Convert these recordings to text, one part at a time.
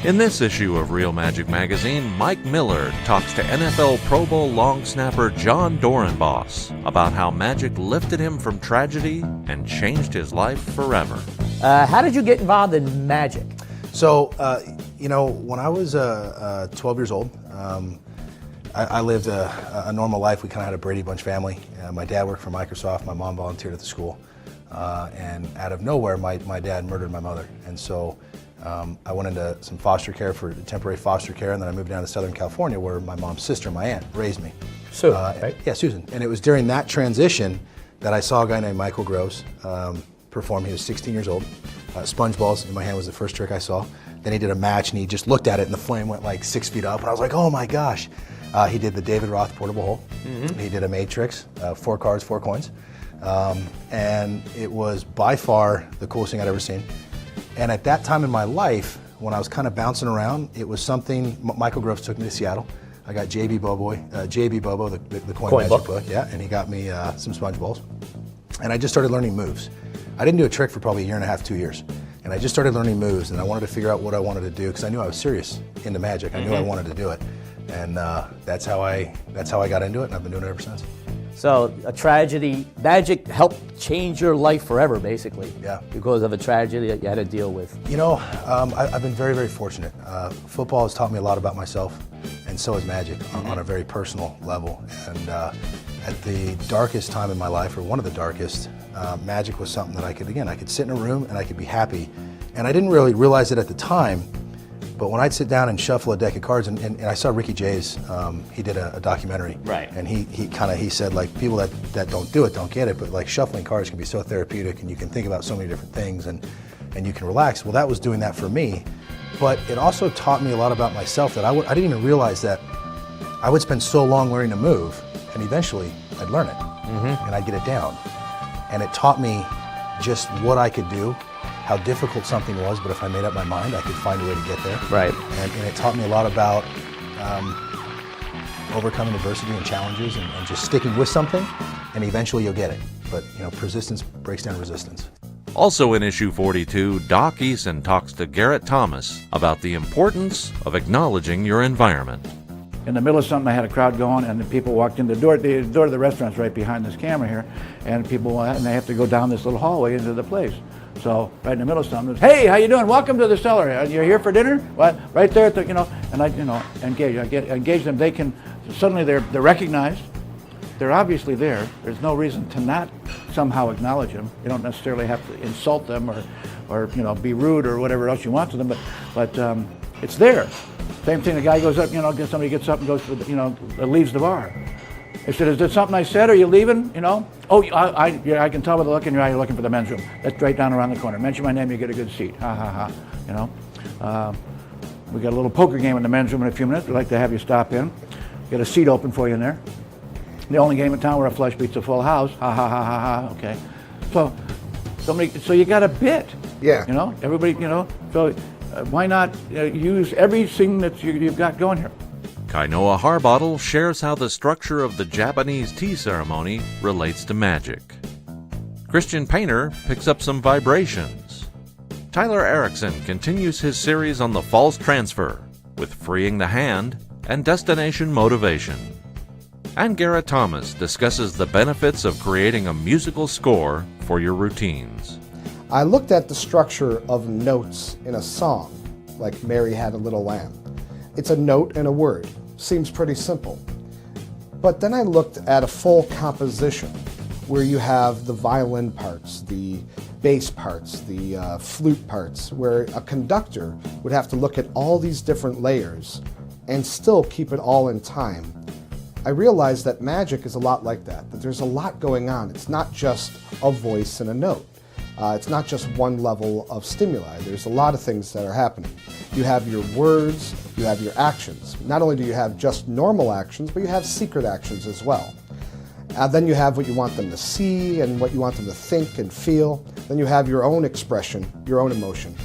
In this issue of Real Magic Magazine, Mike Miller talks to NFL Pro Bowl long snapper John Dorenbos about how magic lifted him from tragedy and changed his life forever. How did you get involved in magic? So, when I was 12 years old, I lived a normal life. We kind of had a Brady Bunch family. My dad worked for Microsoft. My mom volunteered at the school. And out of nowhere, my dad murdered my mother. And so I went into some foster care for temporary foster care, and then I moved down to Southern California where my mom's sister, my aunt, raised me. Susan, right? Yeah, Susan. And it was during that transition that I saw a guy named Michael Groves perform. He was 16 years old. Sponge balls in my hand was the first trick I saw. Then he did a match, and he just looked at it, and the flame went like 6 feet up, and I was like, oh my gosh. He did the David Roth portable hole. Mm-hmm. He did a matrix, 4 cards, 4 coins. And it was by far the coolest thing I'd ever seen. And at that time in my life, when I was kind of bouncing around, it was something, Michael Groves took me to Seattle. I got JB Bobo, the coin magic book, yeah, and he got me some sponge balls. And I just started learning moves. I didn't do a trick for probably a year and a half, 2 years. And I just started learning moves, and I wanted to figure out what I wanted to do because I knew I was serious into magic. I knew I wanted to do it. And that's how I got into it, and I've been doing it ever since. So a tragedy, magic helped change your life forever, basically. Yeah. Because of a tragedy that you had to deal with. You know, I've been very, very fortunate. Football has taught me a lot about myself, and so has magic on a very personal level. And at the darkest time in my life, or one of the darkest, magic was something that I could sit in a room and I could be happy. And I didn't really realize it at the time, but when I'd sit down and shuffle a deck of cards, and I saw Ricky Jay's, he did a documentary. Right. And he said, like, people that don't do it don't get it, but like shuffling cards can be so therapeutic, and you can think about so many different things, and you can relax. Well, that was doing that for me, but it also taught me a lot about myself that I didn't even realize that I would spend so long learning a move, and eventually I'd learn it, and I'd get it down. And it taught me just what I could do, how difficult something was, but if I made up my mind, I could find a way to get there. Right. And it taught me a lot about overcoming adversity and challenges and just sticking with something, and eventually you'll get it. But, persistence breaks down resistance. Also in issue 42, Doc Eason talks to Garrett Thomas about the importance of acknowledging your environment. In the middle of something, I had a crowd going, and the people walked in the door. The door to the restaurant's right behind this camera here, and they have to go down this little hallway into the place. So right in the middle of something, hey, how you doing? Welcome to the cellar. You're here for dinner? What? Right there at the, and I, engage. I engage them. They can suddenly they're recognized. They're obviously there. There's no reason to not somehow acknowledge them. You don't necessarily have to insult them or be rude or whatever else you want to them, but it's there. Same thing. The guy goes up. Somebody gets up and goes to leaves the bar. I said, is there something I said? Are you leaving? Oh, I can tell by the look in your eye you're looking for the men's room. That's right down around the corner. Mention my name, you get a good seat. Ha, ha, ha. We got a little poker game in the men's room in a few minutes. We'd like to have you stop in. Get a seat open for you in there. The only game in town where a flush beats a full house. Ha, ha, ha, ha, ha. Okay. So you got a bit. Yeah. Everybody, so why not use everything that you've got going here? Kainoa Harbottle shares how the structure of the Japanese tea ceremony relates to magic. Christian Painter picks up some vibrations. Tyler Erickson continues his series on the false transfer with freeing the hand and destination motivation. And Garrett Thomas discusses the benefits of creating a musical score for your routines. I looked at the structure of notes in a song, like Mary Had a Little Lamb. It's a note and a word. Seems pretty simple. But then I looked at a full composition where you have the violin parts, the bass parts, the flute parts, where a conductor would have to look at all these different layers and still keep it all in time. I realized that magic is a lot like that there's a lot going on. It's not just a voice and a note. It's not just one level of stimuli. There's a lot of things that are happening. You have your words, you have your actions. Not only do you have just normal actions, but you have secret actions as well. Then you have what you want them to see and what you want them to think and feel. Then you have your own expression, your own emotion.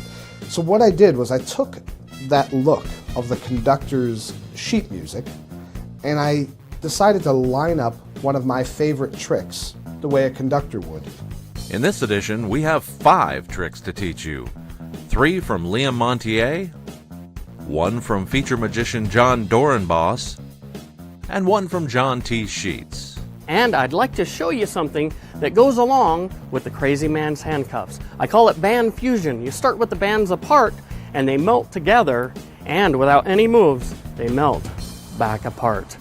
So what I did was I took that look of the conductor's sheet music and I decided to line up one of my favorite tricks the way a conductor would. In this edition, we have 5 tricks to teach you. 3 from Liam Montier, one from feature magician John Dorenbos, and one from John T. Sheets. And I'd like to show you something that goes along with the crazy man's handcuffs. I call it band fusion. You start with the bands apart and they melt together, and without any moves, they melt back apart.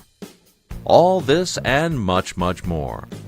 All this and much, much more